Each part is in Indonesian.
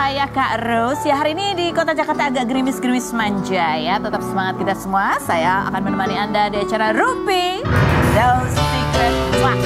saya Kak Rose. Ya, hari ini di kota Jakarta agak gerimis-gerimis manja ya. Tetap semangat kita semua. Saya akan menemani Anda di acara Rupi Those Secret Wah.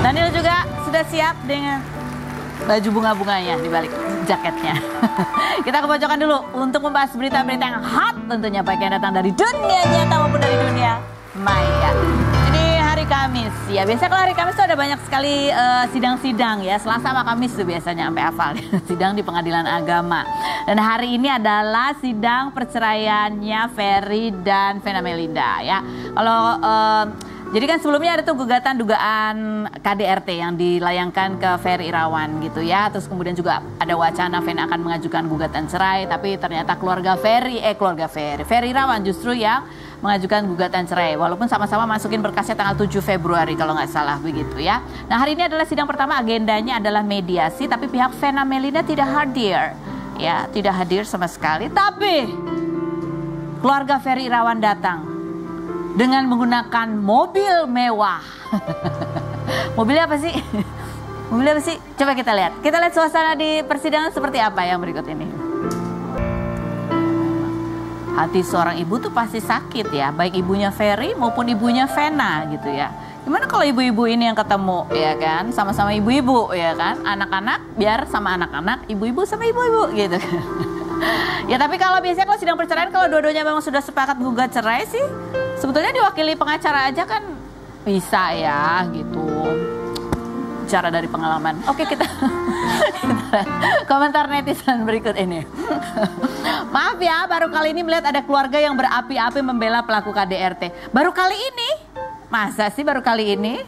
Daniel juga sudah siap dengan baju bunga-bunganya di balik jaketnya. Kita ke pojokan dulu untuk membahas berita-berita yang hot tentunya, baik yang datang dari dunia nyata maupun dari dunia maya. Hari Kamis, ya biasanya kalau hari Kamis tuh ada banyak sekali sidang-sidang ya, Selasa sama Kamis tuh biasanya sampai hafal sidang di pengadilan agama. Dan hari ini adalah sidang perceraiannya Ferry dan Vena Melinda ya. Kalau jadi kan sebelumnya ada tuh gugatan dugaan KDRT yang dilayangkan ke Ferry Irawan gitu ya. Terus kemudian juga ada wacana Vena akan mengajukan gugatan cerai, tapi ternyata keluarga Ferry Irawan justru yang mengajukan gugatan cerai, walaupun sama-sama masukin berkasnya tanggal 7 Februari kalau nggak salah begitu ya. Nah, hari ini adalah sidang pertama, agendanya adalah mediasi, tapi pihak Vena Melinda tidak hadir ya, tidak hadir sama sekali. Tapi keluarga Ferry Irawan datang dengan menggunakan mobil mewah. Mobilnya apa sih? Mobilnya apa sih? Coba kita lihat. Kita lihat suasana di persidangan seperti apa yang berikut ini. Hati seorang ibu tuh pasti sakit ya, baik ibunya Ferry maupun ibunya Vena gitu ya. Gimana kalau ibu-ibu ini yang ketemu ya kan, sama-sama ibu-ibu ya kan, anak-anak biar sama anak-anak, ibu-ibu sama ibu-ibu gitu kan. Ya tapi kalau biasanya kalau sidang perceraian, kalau dua-duanya memang sudah sepakat gugat cerai sih, sebetulnya diwakili pengacara aja kan bisa ya gitu. Cara dari pengalaman. Oke, kita komentar netizen berikut ini. Maaf ya, baru kali ini melihat ada keluarga yang berapi-api membela pelaku KDRT. Baru kali ini? Masa sih baru kali ini?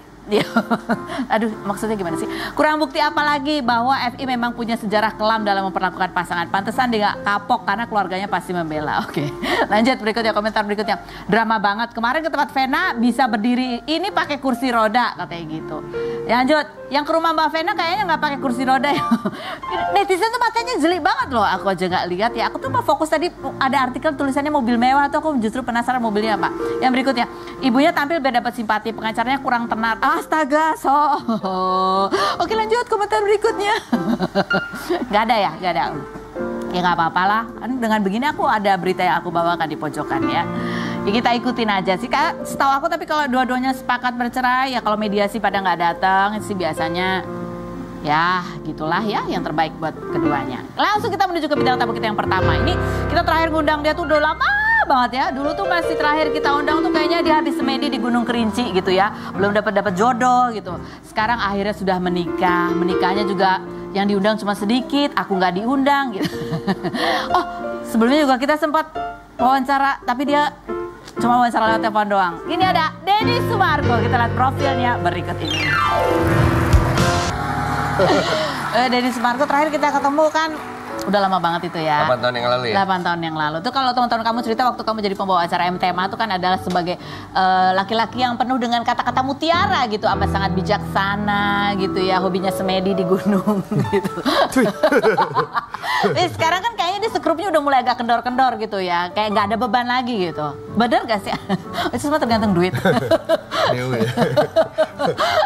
Aduh, maksudnya gimana sih? Kurang bukti apa lagi bahwa FI memang punya sejarah kelam dalam memperlakukan pasangan. Pantesan dia gak kapok karena keluarganya pasti membela. Oke, lanjut berikutnya, komentar berikutnya. Drama banget, kemarin ke tempat Vena bisa berdiri, ini pakai kursi roda katanya gitu. Ya, lanjut, yang ke rumah Mbak Vena kayaknya nggak pakai kursi roda ya. Netizen tuh matanya jeli banget loh, aku aja nggak lihat ya. Aku tuh mau fokus tadi ada artikel tulisannya mobil mewah, tuh aku justru penasaran mobilnya apa. Yang berikutnya, ibunya tampil biar dapat simpati, pengacaranya kurang tenar. Astaga, Oke, lanjut komentar berikutnya. Gak ada ya, gak ada. Ya nggak apa-apa lah, dengan begini aku ada berita yang aku bawakan di pojokan ya. Ya kita ikutin aja sih, Kak. Setahu aku tapi kalau dua-duanya sepakat bercerai ya, kalau mediasi pada nggak datang sih biasanya ya gitulah ya, yang terbaik buat keduanya. Langsung kita menuju ke bintang tamu kita yang pertama. Ini kita terakhir ngundang dia tuh udah lama banget ya. Dulu tuh masih terakhir kita undang tuh kayaknya dia habis semedi di Gunung Kerinci gitu ya. Belum dapat jodoh gitu. Sekarang akhirnya sudah menikah. Menikahnya juga yang diundang cuma sedikit, aku nggak diundang gitu. Oh, sebelumnya juga kita sempat wawancara, tapi dia cuma wawancara lewat telepon doang. Ini ada Deddy Sumarko, kita lihat profilnya berikut ini. Deddy Sumarko terakhir kita ketemu kan udah lama banget itu ya. 8 tahun yang lalu ya? 8 tahun yang lalu. Tuh kalau teman-teman kamu cerita waktu kamu jadi pembawa acara MTMA tuh kan adalah sebagai laki-laki yang penuh dengan kata-kata mutiara gitu. Amat sangat bijaksana gitu ya. Hobinya semedi di gunung gitu. Sekarang kan kayaknya dia sekrupnya udah mulai agak kendor-kendor gitu ya. Kayak nggak ada beban lagi gitu. Bener gak sih? Itu semua tergantung duit.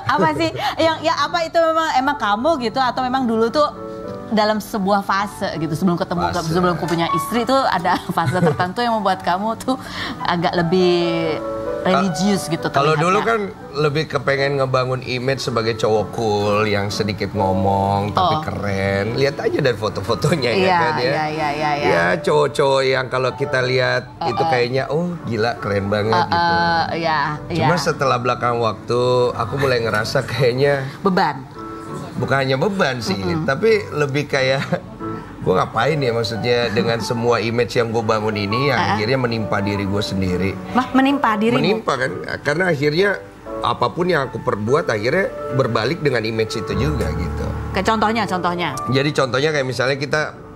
Apa sih? Yang ya apa itu emang kamu gitu atau memang dulu tuh dalam sebuah fase gitu sebelum ketemu sebelum aku punya istri tuh ada fase tertentu yang membuat kamu tuh agak lebih religius gitu. Kalau dulu kan lebih kepengen ngebangun image sebagai cowok cool yang sedikit ngomong tapi keren. Lihat aja dari foto-fotonya ya kan ya. Ya cowok-cowok yang kalau kita lihat itu kayaknya oh gila keren banget gitu. Cuma setelah belakang waktu aku mulai ngerasa kayaknya beban. Bukan hanya beban sih, tapi lebih kayak gue ngapain ya maksudnya dengan semua image yang gue bangun ini yang akhirnya menimpa diri gue sendiri. Menimpa dirimu? Menimpa kan, karena akhirnya apapun yang aku perbuat akhirnya berbalik dengan image itu juga gitu. Kayak contohnya? Jadi contohnya kayak misalnya kita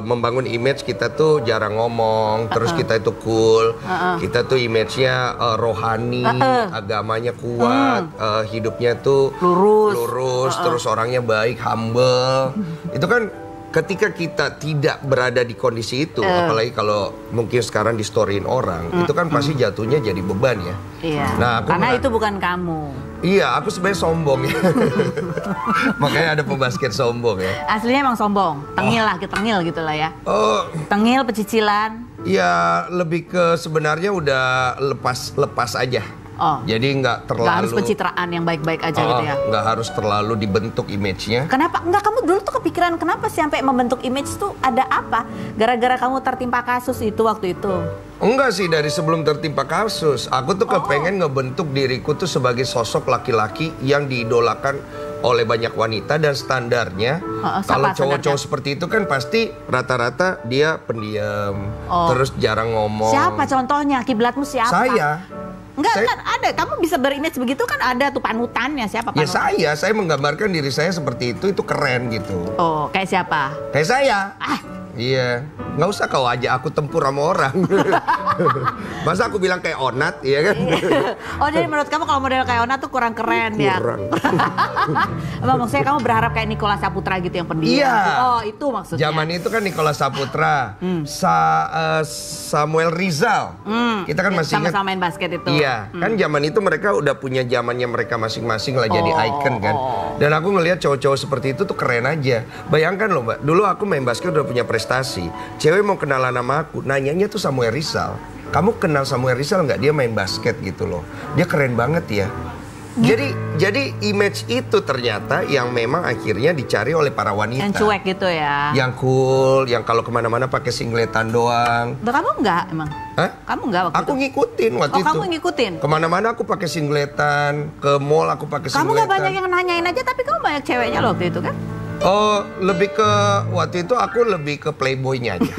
membangun image kita tuh jarang ngomong, terus kita itu cool, kita tuh image-nya rohani, agamanya kuat, hidupnya tuh lurus, terus orangnya baik, humble. Itu kan ketika kita tidak berada di kondisi itu, apalagi kalau mungkin sekarang di storyin orang, itu kan pasti jatuhnya jadi beban ya. Iya. Nah, karena itu bukan kamu. Iya, aku sebenarnya sombong ya. Makanya ada pembasket sombong ya. Aslinya emang sombong, tengil lah, tengil gitu lah ya. Tengil, pecicilan. Ya lebih ke sebenarnya udah lepas aja. Jadi nggak terlalu. Nggak harus pencitraan yang baik-baik aja gitu ya. Nggak harus terlalu dibentuk image-nya. Kenapa? Nggak, kamu dulu tuh kepikiran kenapa sih sampai membentuk image tuh ada apa? Gara-gara kamu tertimpa kasus itu waktu itu? Enggak sih, dari sebelum tertimpa kasus. Aku tuh kepengen ngebentuk diriku tuh sebagai sosok laki-laki yang diidolakan oleh banyak wanita dan standarnya. Kalau cowok-cowok seperti itu kan pasti rata-rata dia pendiam, terus jarang ngomong. Siapa contohnya? Kiblatmu siapa? Saya. Enggak, ada. Kamu bisa berimage begitu kan ada tuh panutannya. Siapa panutan? Ya saya menggambarkan diri saya seperti itu keren gitu. Oh, kayak siapa? Kayak saya. Iya, nggak usah kau aja aku tempur sama orang. Masa aku bilang kayak Onat, ya kan? Oh, jadi menurut kamu kalau model kayak Onat tuh kurang keren ya? Kurang. Emang maksudnya kamu berharap kayak Nicholas Saputra gitu yang pendiam? Iya. Oh, itu maksudnya. Zaman itu kan Nicholas Saputra, Samuel Rizal. Kita kan masih sama-sama main basket itu. Iya, kan zaman itu mereka udah punya zamannya mereka masing-masing lah jadi icon kan. Dan aku ngelihat cowok-cowok seperti itu tuh keren aja. Bayangkan loh Mbak, dulu aku main basket udah punya prestasi. Cewek mau kenalan sama aku, nanyanya tuh Samuel Rizal. Kamu kenal Samuel Rizal nggak? Dia main basket gitu loh. Dia keren banget ya. Jadi image itu ternyata yang memang akhirnya dicari oleh para wanita. Yang cuek gitu ya. Yang cool, yang kalau kemana-mana pakai singletan doang. Kamu enggak emang? Hah? Kamu enggak waktu aku itu? Ngikutin waktu itu. Kamu ngikutin? Kemana-mana aku pakai singletan, ke mall aku pakai singletan. Kamu nggak banyak yang nanyain aja, tapi kamu banyak ceweknya loh waktu itu kan? Oh, lebih ke waktu itu aku lebih ke playboynya aja.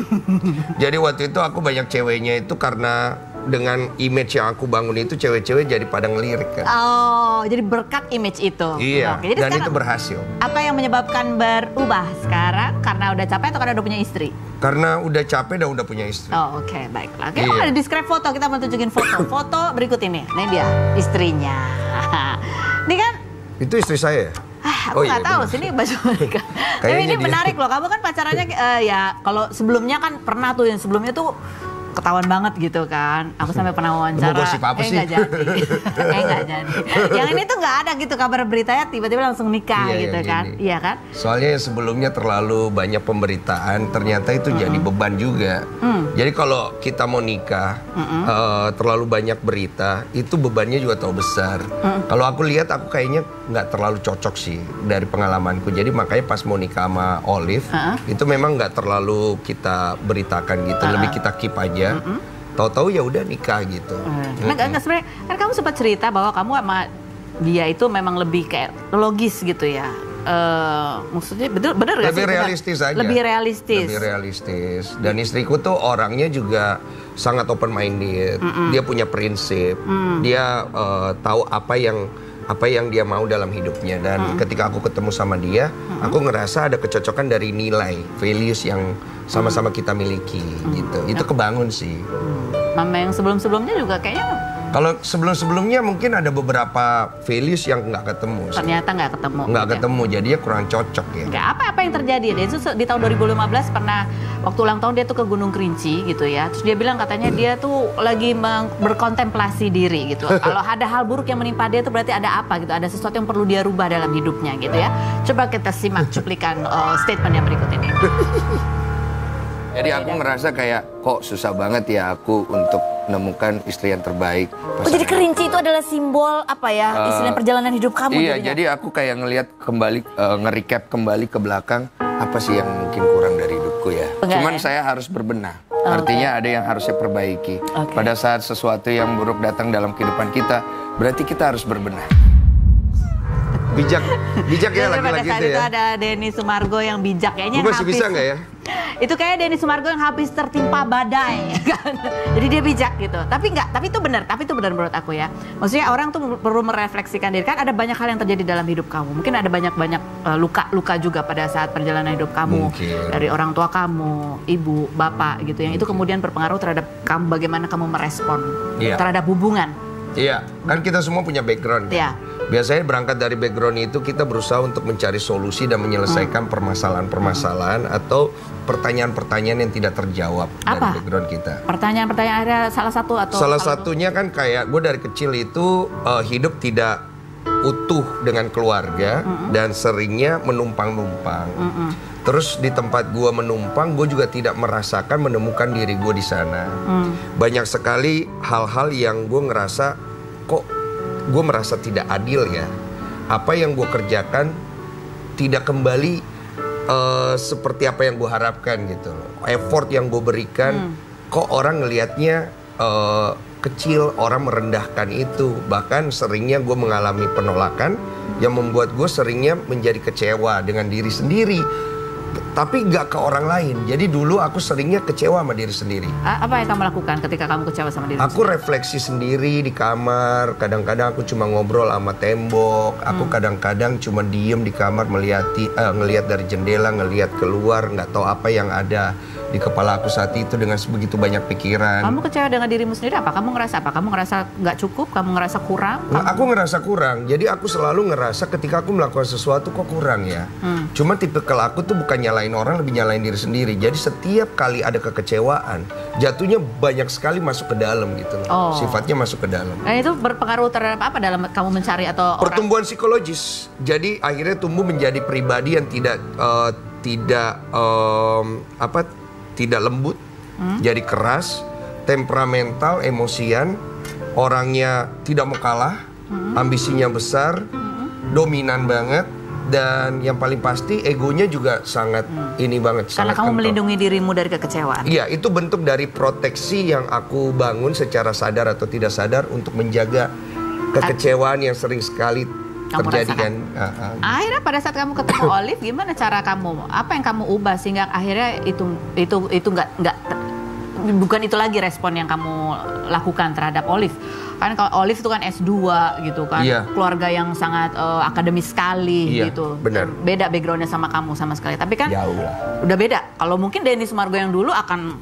Jadi waktu itu aku banyak ceweknya itu karena dengan image yang aku bangun itu cewek-cewek jadi pada ngelirik kan. Oh, jadi berkat image itu. Iya. Oke, jadi dan sekarang, itu berhasil. Apa yang menyebabkan berubah sekarang? Karena udah capek atau karena udah punya istri? Karena udah capek dan udah punya istri. Oh, oke, baiklah. Oke, ada describe foto, kita mau tunjukin foto. Foto berikut ini. Ini dia istrinya. Ini kan? Itu istri saya ya? Aku nggak tahu sih ini baju mereka. Tapi ini menarik loh. Kamu kan pacarannya ya kalau sebelumnya kan pernah tuh yang sebelumnya tuh ketahuan banget gitu kan. Aku sampai pernah wawancara. Nggak jadi. Nggak jadi. Yang ini tuh nggak ada gitu kabar beritanya tiba-tiba langsung nikah gitu kan. Iya kan? Soalnya sebelumnya terlalu banyak pemberitaan, ternyata itu jadi beban juga. Jadi kalau kita mau nikah, terlalu banyak berita, itu bebannya juga terlalu besar. Kalau aku lihat aku kayaknya nggak terlalu cocok sih dari pengalamanku. Jadi makanya pas mau nikah sama Olive, itu memang nggak terlalu kita beritakan gitu, lebih kita keep aja. Tahu-tahu ya udah nikah gitu. Nggak sebenarnya kan kamu sempat cerita bahwa kamu sama dia itu memang lebih kayak logis gitu ya. Maksudnya bener gak sih? Lebih realistis aja. Lebih realistis. Lebih realistis. Dan istriku tuh orangnya juga sangat open minded. Dia punya prinsip. Dia tahu apa yang dia mau dalam hidupnya. Dan ketika aku ketemu sama dia, aku ngerasa ada kecocokan dari nilai, values yang sama-sama kita miliki gitu. Itu kebangun sih. Mama yang sebelum-sebelumnya juga kayaknya. Kalau sebelum-sebelumnya mungkin ada beberapa values yang nggak ketemu. Ternyata nggak ketemu. Nggak ketemu, jadinya kurang cocok ya. Nggak, apa yang terjadi? Dia itu di tahun 2015 pernah waktu ulang tahun dia tuh ke Gunung Kerinci gitu ya. Terus dia bilang katanya dia tuh lagi berkontemplasi diri gitu. Kalau ada hal buruk yang menimpa dia tuh berarti ada apa gitu. Ada sesuatu yang perlu dia rubah dalam hidupnya gitu ya. Coba kita simak cuplikan statement yang berikut ini. Jadi aku ngerasa kayak kok susah banget ya aku untuk menemukan istri yang terbaik. Oh, jadi Kerinci itu adalah simbol apa ya? Istilah perjalanan hidup kamu. Iya, jadi aku kayak ngelihat kembali, nge-recap kembali ke belakang apa sih yang mungkin kurang dari hidupku ya. Cuman saya harus berbenah. Artinya ada yang harus saya perbaiki. Pada saat sesuatu yang buruk datang dalam kehidupan kita, berarti kita harus berbenah. Bijak ya laki-laki itu ya. Itu ada Denny Sumargo yang bijak kayaknya. Masih bisa nggak ya? Itu kayak Denny Sumargo yang habis tertimpa badai kan. Jadi dia bijak gitu. Tapi itu benar menurut aku ya. Maksudnya orang tuh perlu merefleksikan diri kan, ada banyak hal yang terjadi dalam hidup kamu. Mungkin ada banyak luka juga pada saat perjalanan hidup kamu. Mungkin. Dari orang tua kamu, ibu, bapak gitu yang itu kemudian berpengaruh terhadap kamu, bagaimana kamu merespon terhadap hubungan. Iya, kan kita semua punya background. Iya. Biasanya berangkat dari background itu kita berusaha untuk mencari solusi dan menyelesaikan permasalahan-permasalahan atau pertanyaan-pertanyaan yang tidak terjawab dari background kita. Pertanyaan-pertanyaan ada salah satu atau? Salah satunya kan kayak gue dari kecil itu hidup tidak utuh dengan keluarga dan seringnya menumpang-numpang. Terus di tempat gue menumpang, gue juga tidak merasakan menemukan diri gue di sana. Banyak sekali hal-hal yang gue ngerasa kok gue merasa tidak adil ya. Apa yang gue kerjakan tidak kembali seperti apa yang gue harapkan gitu loh. Effort yang gue berikan kok orang ngelihatnya kecil, orang merendahkan itu. Bahkan seringnya gue mengalami penolakan yang membuat gue seringnya menjadi kecewa dengan diri sendiri. Tapi nggak ke orang lain. Jadi dulu aku seringnya kecewa sama diri sendiri. Apa yang kamu lakukan ketika kamu kecewa sama diri Aku refleksi sendiri di kamar. Kadang-kadang aku cuma ngobrol sama tembok. Aku kadang-kadang cuma diem di kamar ngelihat dari jendela, ngelihat keluar, nggak tahu apa yang ada di kepala aku saat itu dengan begitu banyak pikiran. Kamu kecewa dengan dirimu sendiri apa? Kamu ngerasa apa? Kamu ngerasa nggak cukup? Kamu ngerasa kurang? Aku ngerasa kurang. Jadi aku selalu ngerasa ketika aku melakukan sesuatu kok kurang ya. Cuma tipikal aku tuh bukan nyalain orang, lebih nyalain diri sendiri. Jadi setiap kali ada kekecewaan, jatuhnya banyak sekali masuk ke dalam gitu loh. Sifatnya masuk ke dalam. Nah itu berpengaruh terhadap apa dalam kamu mencari atau pertumbuhan psikologis. Jadi akhirnya tumbuh menjadi pribadi yang tidak lembut, jadi keras, temperamental, emosian, orangnya tidak mau kalah, ambisinya besar, dominan banget, dan yang paling pasti egonya juga sangat ini banget. Karena kamu melindungi dirimu dari kekecewaan. Iya, itu bentuk dari proteksi yang aku bangun secara sadar atau tidak sadar untuk menjaga kekecewaan yang sering sekali terjadi kan. Akhirnya pada saat kamu ketemu Olive, gimana cara kamu? Apa yang kamu ubah sehingga akhirnya itu nggak bukan itu lagi respon yang kamu lakukan terhadap Olive? Kan kalau Olive itu kan S2 gitu kan, keluarga yang sangat akademis sekali gitu. Benar. Beda backgroundnya sama kamu sama sekali. Tapi kan jauh lah. Udah beda. Kalau mungkin Denny Sumargo yang dulu akan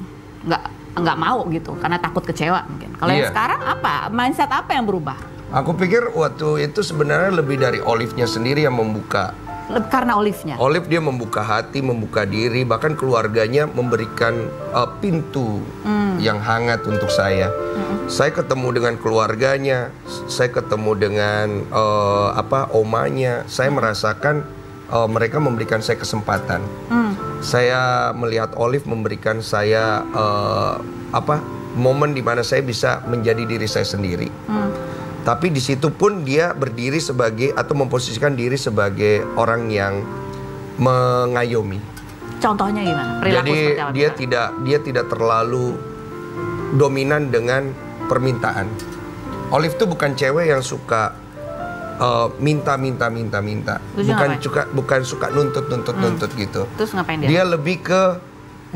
nggak mau gitu karena takut kecewa mungkin. Kalau yang sekarang apa? Mindset apa yang berubah? Aku pikir waktu itu sebenarnya lebih dari Olive-nya sendiri yang membuka. Karena Olive-nya? Olive dia membuka hati, membuka diri, bahkan keluarganya memberikan pintu yang hangat untuk saya. Saya ketemu dengan keluarganya, saya ketemu dengan omanya, saya merasakan mereka memberikan saya kesempatan. Saya melihat Olive memberikan saya momen di mana saya bisa menjadi diri saya sendiri. Tapi di situ pun dia berdiri sebagai atau memposisikan diri sebagai orang yang mengayomi. Contohnya gimana? Perilaku jadi dia tidak terlalu dominan dengan permintaan. Olive tuh bukan cewek yang suka minta. Bukan suka nuntut gitu. Terus ngapain dia? Dia lebih ke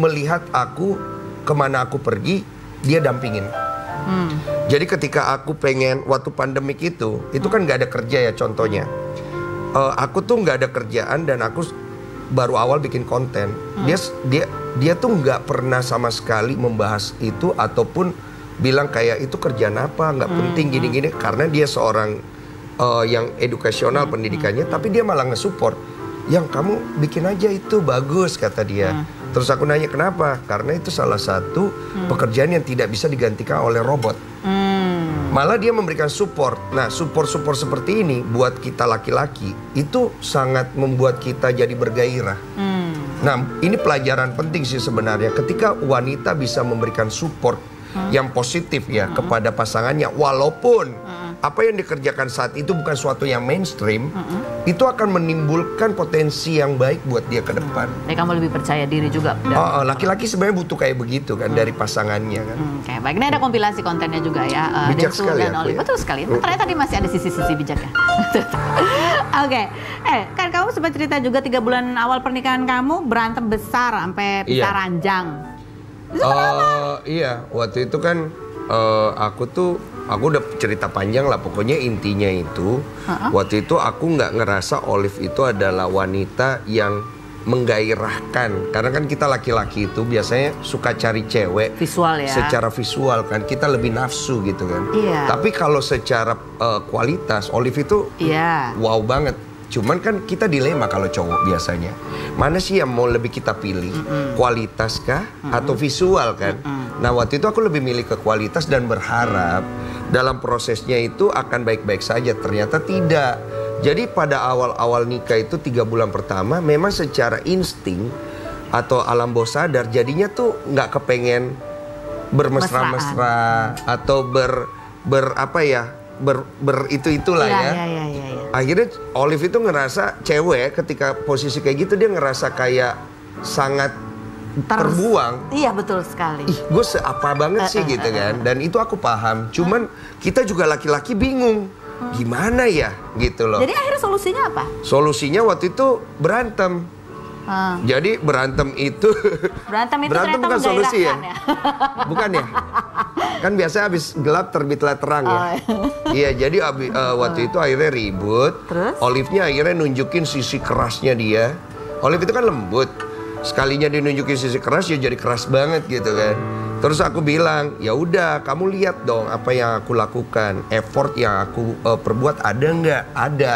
melihat aku kemana aku pergi, dia dampingin. Jadi ketika aku pengen waktu pandemik itu kan nggak ada kerja ya contohnya. Aku tuh nggak ada kerjaan dan aku baru awal bikin konten. Dia tuh nggak pernah sama sekali membahas itu ataupun bilang kayak itu kerjaan apa, nggak penting gini-gini. Karena dia seorang yang edukasional pendidikannya, tapi dia malah nge-support. Yang kamu bikin aja itu bagus kata dia. Terus aku nanya kenapa? Karena itu salah satu pekerjaan yang tidak bisa digantikan oleh robot. Malah dia memberikan support. Nah, support seperti ini buat kita laki-laki itu sangat membuat kita jadi bergairah. Nah, ini pelajaran penting sih sebenarnya. Ketika wanita bisa memberikan support yang positif ya kepada pasangannya, walaupun apa yang dikerjakan saat itu bukan suatu yang mainstream, itu akan menimbulkan potensi yang baik buat dia ke depan. Jadi kamu lebih percaya diri juga. Laki-laki sebenarnya butuh kayak begitu kan dari pasangannya kan. Oke, baik. Ini ada kompilasi kontennya juga ya. Bijak sekali dan Olive. Betul sekali. Ternyata tadi masih ada sisi-sisi bijaknya. Oke. Kan kamu sempat cerita juga 3 bulan awal pernikahan kamu berantem besar sampai pisah ranjang. Iya, waktu itu kan aku udah cerita panjang lah, pokoknya intinya itu waktu itu aku nggak ngerasa Olive itu adalah wanita yang menggairahkan. Karena kan kita laki-laki itu biasanya suka cari cewek visual ya. Secara visual kan kita lebih nafsu gitu kan. Iya. Tapi kalau secara kualitas Olive itu wow banget. Cuman kan kita dilema kalau cowok biasanya. Mana sih yang mau lebih kita pilih? Kualitas kah atau visual kan? Nah waktu itu aku lebih milih ke kualitas dan berharap dalam prosesnya itu akan baik-baik saja. Ternyata tidak. Jadi pada awal-awal nikah itu 3 bulan pertama memang secara insting atau alam bawah sadar jadinya tuh nggak kepengen bermesra-mesra atau itulah ya. Akhirnya Olive itu ngerasa cewek ketika posisi kayak gitu dia ngerasa kayak sangat terbuang. Iya betul sekali. Ih, gue seapa banget sih gitu kan. Dan itu aku paham. Cuman kita juga laki-laki bingung. Gimana ya gitu loh. Jadi akhirnya solusinya apa? Solusinya waktu itu berantem. Jadi berantem itu berantem bukan solusi ya? Bukan ya? Kan biasanya habis gelap terbitlah terang ya. Iya, jadi waktu itu akhirnya ribut. Terus? Olive-nya akhirnya nunjukin sisi kerasnya dia. Olive itu kan lembut. Sekalinya dia nunjukin sisi keras ya jadi keras banget gitu kan. Terus aku bilang, ya udah kamu lihat dong apa yang aku lakukan. Effort yang aku perbuat ada nggak? Ada.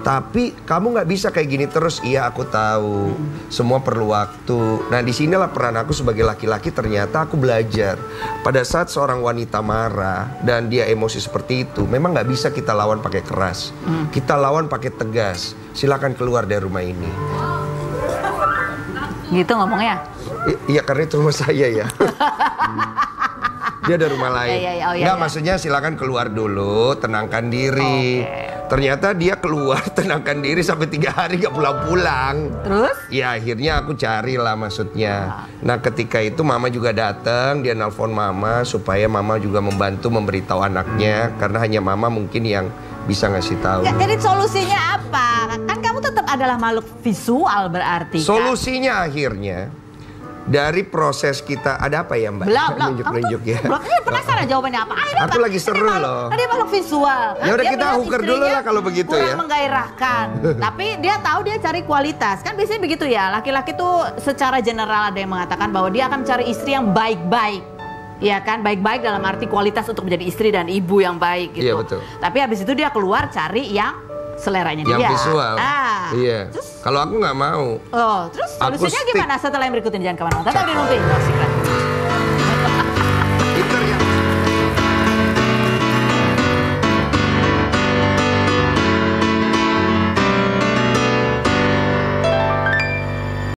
Tapi kamu nggak bisa kayak gini terus. Iya aku tahu. Semua perlu waktu. Nah disinilah peran aku sebagai laki-laki. Ternyata aku belajar. Pada saat seorang wanita marah dan dia emosi seperti itu, memang nggak bisa kita lawan pakai keras. Kita lawan pakai tegas. Silakan keluar dari rumah ini. Gitu ngomongnya? Iya karena itu rumah saya ya. Dia ada rumah lain. Nggak, maksudnya silakan keluar dulu, tenangkan diri. Ternyata dia keluar, tenangkan diri sampai 3 hari gak pulang-pulang. Terus? Ya akhirnya aku carilah maksudnya. Nah ketika itu mama juga datang, dia nelpon mama supaya mama juga membantu memberitahu anaknya. Karena hanya mama mungkin yang bisa ngasih tahu. Ya, jadi solusinya apa? Kan kamu tetap adalah makhluk visual berarti. Solusinya akhirnya dari proses kita ada apa ya Mbak? Nunjuk-nunjuk ya. Penasaran jawabannya apa? Aku lagi seru loh. Dia makhluk visual. Ya udah kita huker dulu lah kalau begitu ya. Kurang menggairahkan. Tapi dia tahu dia cari kualitas. Kan biasanya begitu ya. Laki-laki tuh secara general ada yang mengatakan bahwa dia akan cari istri yang baik-baik. Iya kan, baik-baik dalam arti kualitas untuk menjadi istri dan ibu yang baik gitu. Iya betul. Tapi habis itu dia keluar cari yang seleranya dia. Yang visual. Iya. Kalau aku nggak mau. Terus solusinya gimana setelah yang berikut ini? Jangan kemana-mana. Tetap di Numping.